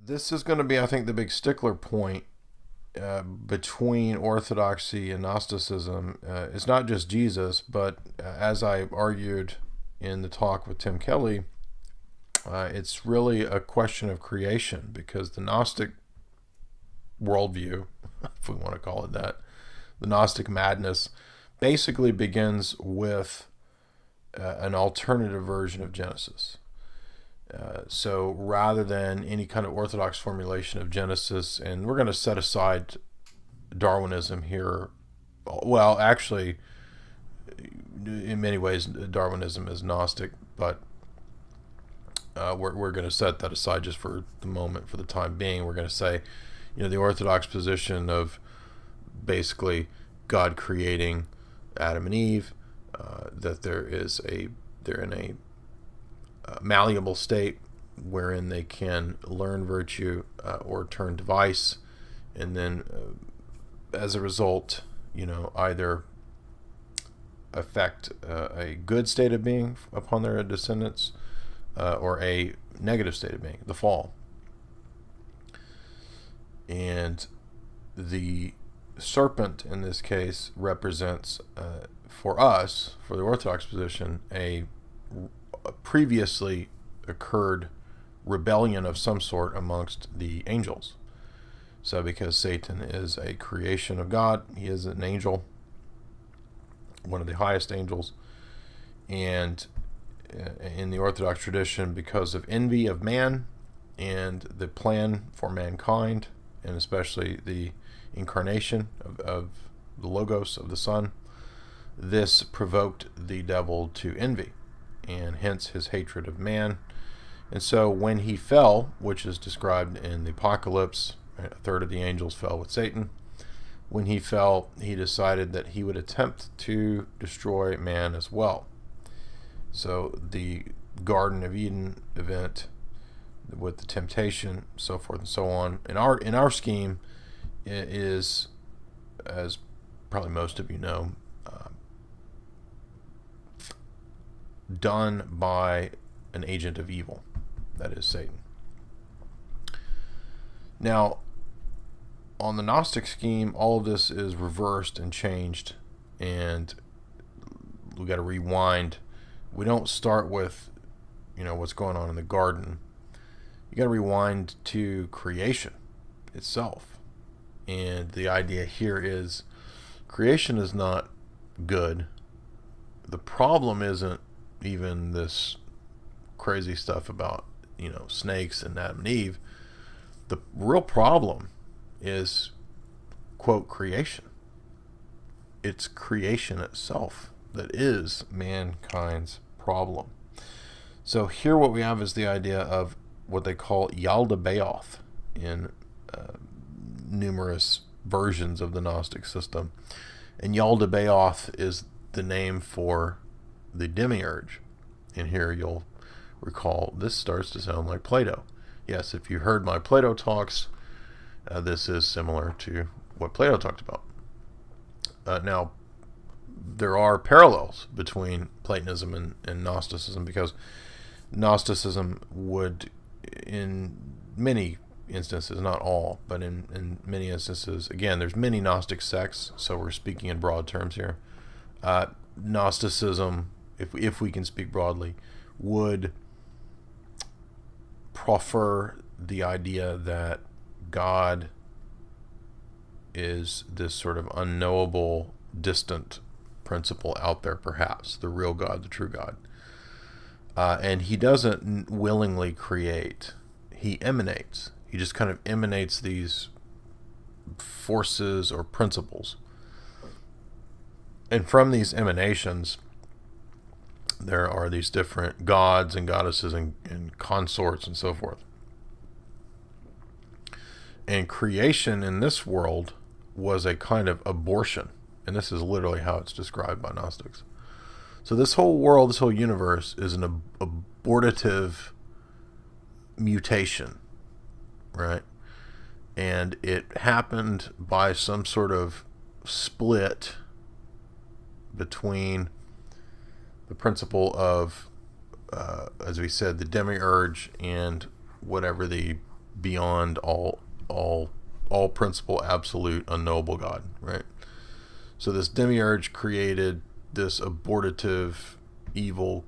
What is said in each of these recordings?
This is going to be, I think, the big stickler point between Orthodoxy and Gnosticism. It's not just Jesus, but as I argued in the talk with Tim Kelly, it's really a question of creation, because the Gnostic worldview, if we want to call it that, the Gnostic madness, basically begins with an alternative version of Genesis. So rather than any kind of orthodox formulation of Genesis, and we're going to set aside Darwinism here. Well, actually, in many ways, Darwinism is Gnostic, but we're going to set that aside just for the moment, for the time being. We're going to say, the Orthodox position of basically God creating Adam and Eve, that they're in a malleable state wherein they can learn virtue or turn to vice, and then as a result, either affect a good state of being upon their descendants or a negative state of being, the fall. And the serpent in this case represents, for us, for the Orthodox position, a previously occurred rebellion of some sort amongst the angels. So because Satan is a creation of God, he is an angel, one of the highest angels, and in the Orthodox tradition, because of envy of man and the plan for mankind, and especially the incarnation of the Logos of the Son, this provoked the devil to envy, and hence his hatred of man. And so when he fell, which is described in the Apocalypse, a third of the angels fell with Satan. When he fell, he decided that he would attempt to destroy man as well. So the Garden of Eden event with the temptation, so forth and so on, in our scheme, is, as probably most of you know, done by an agent of evil, that is Satan. Now, on the Gnostic scheme, all of this is reversed and changed, and we got to rewind. We don't start with, what's going on in the garden. You got to rewind to creation itself. And the idea here is creation is not good. The problem isn't even this crazy stuff about, snakes and Adam and Eve. The real problem is, quote, creation. It's creation itself that is mankind's problem. So here what we have is the idea of what they call Yaldabaoth in numerous versions of the Gnostic system. And Yaldabaoth is the name for the demiurge. And here you'll recall this starts to sound like Plato. Yes, if you heard my Plato talks, this is similar to what Plato talked about. Now, there are parallels between Platonism and Gnosticism, because Gnosticism would, in many instances, not all, but in many instances, again, there's many Gnostic sects, so we're speaking in broad terms here. Gnosticism, if we can speak broadly, would prefer the idea that God is this sort of unknowable, distant principle out there, perhaps, the real God, the true God. And he doesn't willingly create. He emanates. He just kind of emanates these forces or principles. And from these emanations, there are these different gods and goddesses and consorts and so forth. And creation in this world was a kind of abortion. And this is literally how it's described by Gnostics. So this whole world, this whole universe is an abortive mutation, right? And it happened by some sort of split between the principle of, as we said, the demiurge and whatever the beyond all principle, absolute, unknowable God, right? So this demiurge created this abortive, evil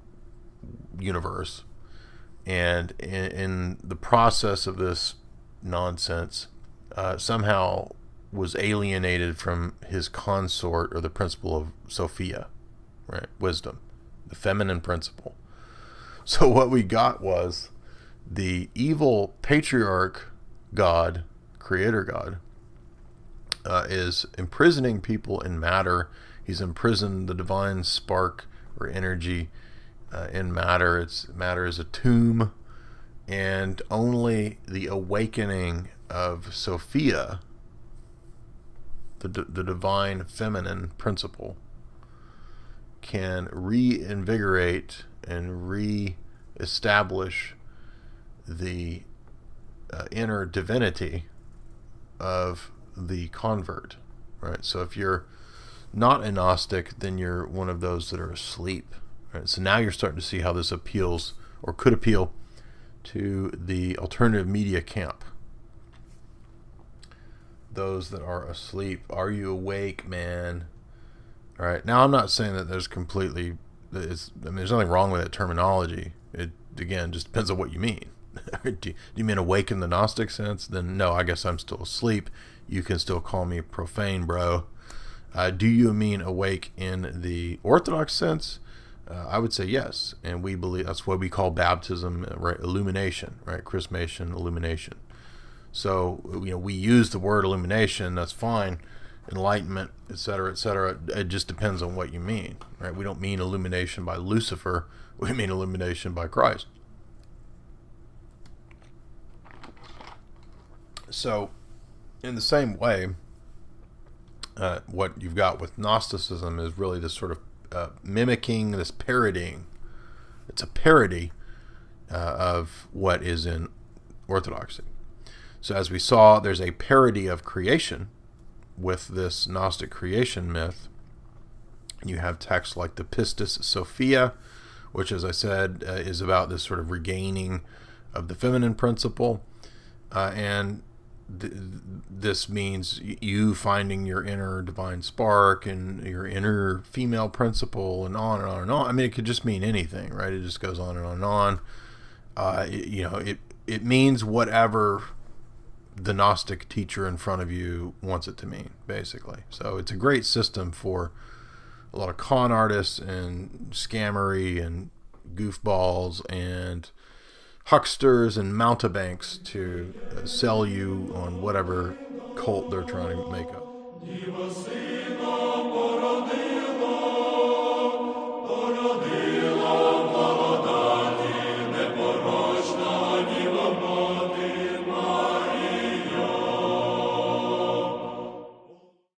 universe, and in the process of this nonsense, somehow was alienated from his consort, or the principle of Sophia, right? Wisdom, the feminine principle. So what we got was the evil patriarch God, creator God, is imprisoning people in matter. He's imprisoned the divine spark or energy in matter. Matter is a tomb, and only the awakening of Sophia, the divine feminine principle, can reinvigorate and re-establish the inner divinity of the convert, right? So if you're not a Gnostic, then you're one of those that are asleep, right? So now you're starting to see how this appeals, or could appeal, to the alternative media camp. Those that are asleep. Are you awake, man? All right. Now, I'm not saying that there's completely, there's nothing wrong with that terminology. It, again, just depends on what you mean. Do you mean awake in the Gnostic sense? Then no, I guess I'm still asleep. You can still call me profane, bro. Do you mean awake in the Orthodox sense? I would say yes, and we believe that's what we call baptism, right? Illumination, right? Chrismation, illumination. So we use the word illumination. That's fine. Enlightenment, etc., etc. It just depends on what you mean, right? We don't mean illumination by Lucifer. We mean illumination by Christ. So, in the same way, what you've got with Gnosticism is really this sort of mimicking, this parodying. It's a parody of what is in Orthodoxy. So as we saw, there's a parody of creation with this Gnostic creation myth. You have texts like the Pistis Sophia, which, as I said, is about this sort of regaining of the feminine principle, and this means you finding your inner divine spark and your inner female principle, and on and on and on. I mean, it could just mean anything, right? It just goes on and on and on. It means whatever the Gnostic teacher in front of you wants it to mean, basically. So it's a great system for a lot of con artists and scammery and goofballs and hucksters and mountebanks to sell you on whatever cult they're trying to make up.